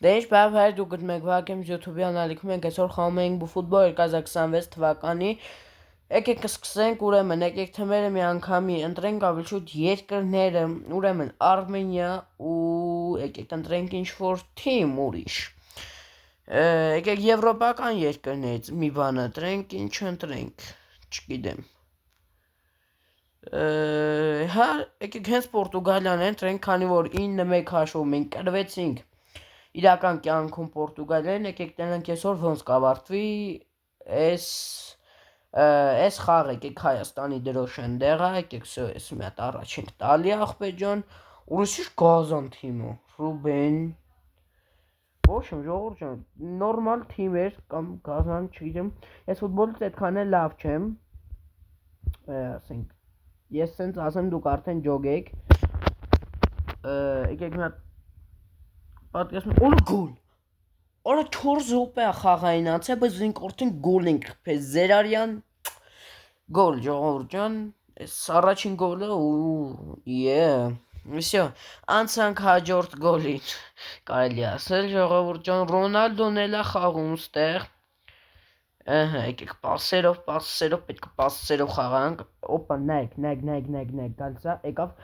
Դե ինչ բավ հայր դու գտմեք վակեմ YouTube-ի անալիքում ենք այսօր խաղում ենք ֆուտբոլ 2026 թվականի եկեք սկսենք ուրեմն եկեք թմերը մի անգամի ընտրենք ավելի շուտ երկրները ուրեմն Արմենիա ու եկեք ընտրենք ինչ-որ թիմ ուրիշ եկեք եվրոպական երկրներից մի բան ընտրենք ինչ ընտրենք չգիտեմ հա եկեք հենց Պորտուգալիան ընտրենք քանի որ 9-1 հաշվով մենք կրվեցինք իրական կյանքում Պորտուգալիան եկեք տենանք այսօր ոնց կավարտվի այս խաղը եկեք Հայաստանի դրոշեն դեղա եկեք սո ես մի հատ առաջին տալի ախպետ ջան ուրիշ գազան թիմը Ռուբեն ոչ ժողովուրդ ջան նորմալ թիմ էր կամ գազան չգիտեմ այս ֆուտբոլից այդքան էլ լավ չեմ ասենք ես սենց ասեմ դուք արդեն ջոգեք եկեք մի հատ պատկերացնում օր գոլ օր 4 րոպե խաղային անցա բայց մենք արդեն գոլ ենք խփել Զերարյան գոլ ժողովուրդ ջան այս առաջին գոլը Всё անցանք հաջորդ գոլին կարելի ասել ժողովուրդ ջան Ռոնալդոն էլա խաղում ստեղ ահա եկեք պասերով պետք է պասերով խաղանք օպա նայք գալսա եկավ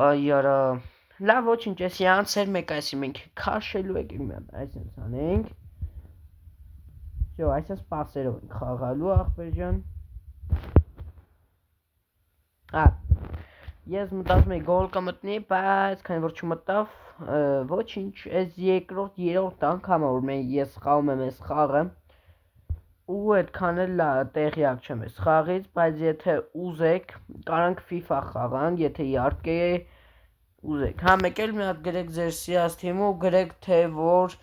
այ արա լավ ոչինչ էսի անցեր մեկ այսի մենք քաշելու եկեք մի հատ այսպես անենք Всё այսպես պասերով ենք խաղալու ախպեր ջան ես մտածում եի գոլ կմտնի բայց քանի որ չմտավ ոչինչ այս երկրորդ երրորդ անգամը որ ես խաղում եմ այս խաղը ու այդքան էլ տեղյակ չեմ այս խաղից բայց եթե ուզեք կարանք FIFA խաղանք եթե իհարկե ուզեք հա մեկ էլ մի հատ գրեք ձեր սիրած թիմը ու գրեք թե որ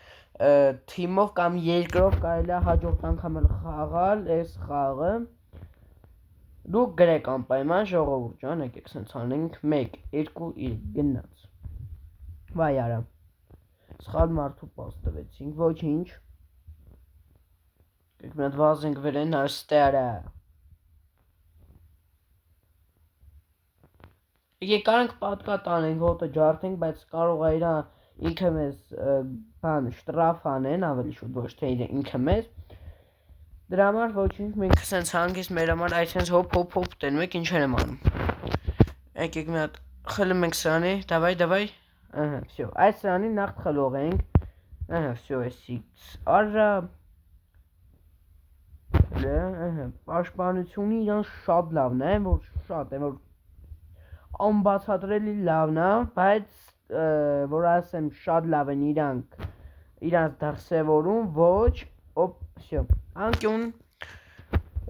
թիմով կամ երկրով կարելի է հաջորդ անգամ էլ խաղալ այս խաղը դուք գրեք անպայման ժողովուրդ ջան եկեք սենց անենք 1 2 3 գնաց վայ արա սխալ մարդու պաս տվեցինք ոչինչ եկեք մի հատ վազենք վերեն աստերա եկեք կարանք պատկատ անենք հոտը ջարդենք բայց կարող է իրա ինքը մեզ բան շտրաֆ անեն ավելի շուտ ոչ թե ինքը մեզ դրա համար ոչինչ մենք սենց հանգիստ մեր համար այսպես հոп տենում եք ինչեր եմ անում եկեք մի հատ խլում ենք սրանի դավայ ահա всё այս սրանի նախ խլող ենք ահա всё էսի արա ահա պաշտպանությունը իրան շատ լավն է որ շատ է որ անբացատրելի լավն է բայց որ ասեմ շատ լավ են իրանց դրսևորում ոչ օպ всё անկյուն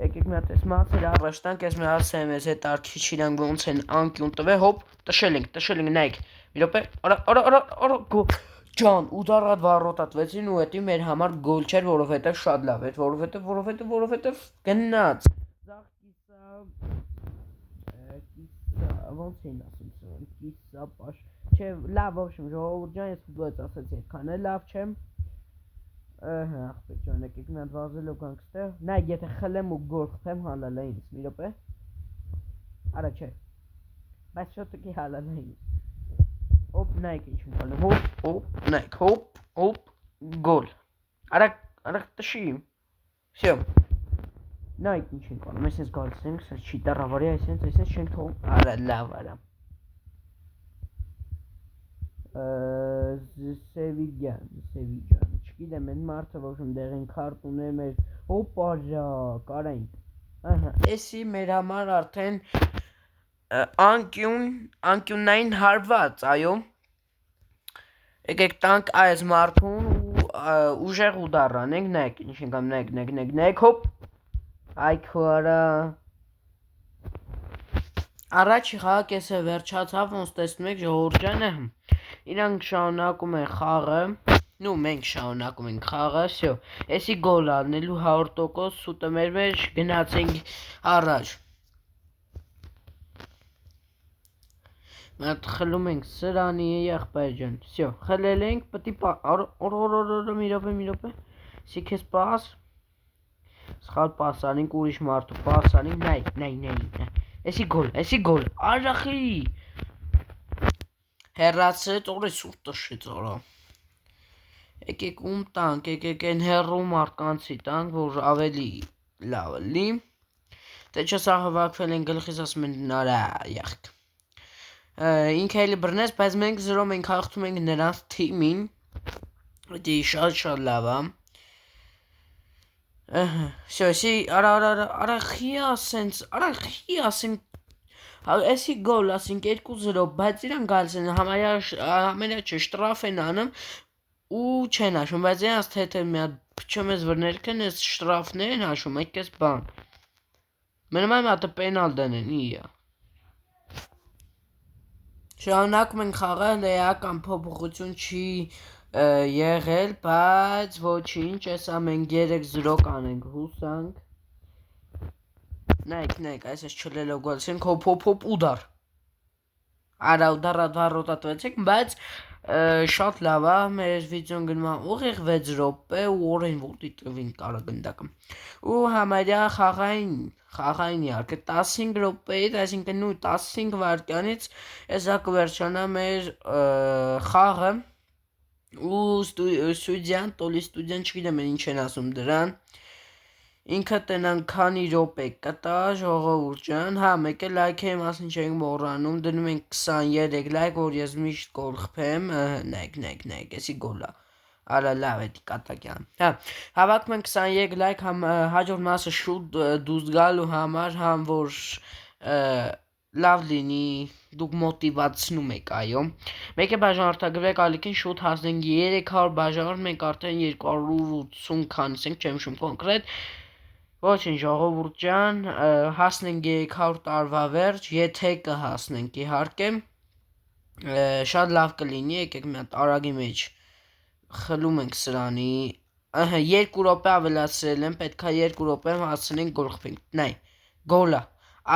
եկեք մի հատ էս մացեր առաջ տանք ես մի ասեմ ես հետ արքիչ իրանք ոնց են անկյուն տվել հոպ տշել ենք նայեք մի րոպե արա գոլ ջան ուդարատ վառոտատվեցին ու էդի մեր համար գոլ չէր որովհետև շատ լավ էր որովհետև գնաց ոնց էին ասում կիսա պաշ չէ լավ ոչ ժողովուրդ ջան ես ֆուտբոլից ասեցի այդքան էլ լավ չեմ ահա ախպետ ջան եկեք մի հատ վազելով գանք ստեղ նայ եթե խլեմ ու գոլ խփեմ հալալա ինձ մի րոպե արա չէ բայց շոտը հալալա ինձ օպ նայք ինչ եմ կալում հոպ նայք հոպ գոլ արա տշի всё նայք ինչ ենք անում այսպես գալիս ենք սա չի տառավարի այսպես չենք թողում արա լավ արա Սևիջան չգիտեմ այն մարդը որ դեղին քարտ ունե մեր հոպարա կարանք ահա էսի մեր համար արդեն անկյունային հարված այո եկեք տանք այս մարդուն ու ուժեղ ուդար անենք նայեք ինչ ենք անում նայեք հոպ այ քորա առաջի խաղը կեսը վերջացավ ոնց տեսնում եք ժողովուրդ ջանը իրանք շարունակում են խաղը նու մենք շարունակում ենք խաղը всё էսի գոլ անելու 100% սուտը մեր մեջ գնացինք առաջ Մատ խլում ենք սրանի եղբայր ջան всё խլել ենք պետք է մի րոպե սի քեզ պաս սխալ պասանենք ուրիշ մարդու պասանենք նայ էսի գոլ արախի հեռացրեց օրը սուրտ տշեց արա Եկեք ում տանք, եկեք են հեռու մարդկանցի տանք, որ ավելի լավ լի։ Դե չէ սա հավաքվել են գլխից ասում են նարա յախք։ Ինքը էլի բռնեց, բայց մենք 0 մենք հաղթում ենք նրանց թիմին։ Դե շատ լավ է։ Всё, արա խիա ասենք Էսի գոլ ասենք 2-0, բայց իրան գալիս են համարյա չէ շտրաֆ են անում ու չեն հաշվում, բայց իրանց թե մի հատ փչում ես վր ներքեն ես շտրաֆներ են հաշվում, այդպես բան։ Մնում եմ հատը պենալ դնեն, իա։ Շարունակում ենք խաղալ, էական փոփոխություն չի եղել, բայց ոչինչ, եսա մենք 3-0 կանենք, հուսանք։ Նայք, այս չլելով գոլսին, հոփ ուդար։ Արա ուդարա վարոտատվեցեք, բայց շատ լավ է, մեր վիդեոն գնում է ուղիղ 6 րոպե ու օրեն ոտի տվին կարա գնդակը։ Ու համարյա խաղային իհարկե 15 րոպեից, այսինքն նույն 15 վայրկյանից էսա կվերջանա մեր խաղը ու ստուդիան, տոլի ստուդիան չգիտեմ ինչ են ասում դրան։ Ինքը տնան քանի րոպե կտա ժողովուրդ ջան, հա մեկ էլ լայքերի մասին չենք մոռանում, դնում ենք 23 լայք, որ ես միշտ գոլ խփեմ, նայք, էսի գոլ է, արա լավ է կատակյան, հա, հավաքում ենք 23 լայք, համ հաջորդ մասը շուտ դուրս գալու համար, համ որ լավ լինի, դուք մոտիվացնում եք, այո, մեկ է բաժանորդագրվեք ալիքին շուտ հասնենք 300 բաժանորդ, մենք արդեն 280 քանից ենք, չեմ շում կոնկրետ, Ոչինչ ժողովուրդ ջան, հասնենք 300 տարվա վերջ, եթե կհասնենք իհարկե, շատ լավ կլինի, եկեք մի հատ արագի մեջ խլում ենք սրանի, 2 րոպե ավելացրել եմ, պետքա 2 րոպեմ հասցնենք գոլ խփենք, նայ, գոլա,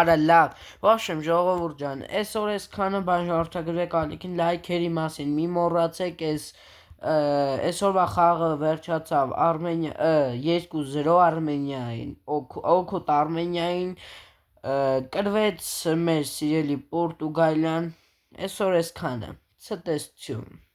արա լավ, ոչմ ժողովուրդ ջան, այսօր այսքանը բաժանորդագրվեք ալիքին լայքերի մասին, մի մոռացեք Այսօրվա խաղը վերջացավ 2-0 Արմենիային, օգուտ Արմենիային, կրվեց մեր սիրելի Պորտուգալիան, այսօր այսքանը, ցտեսություն։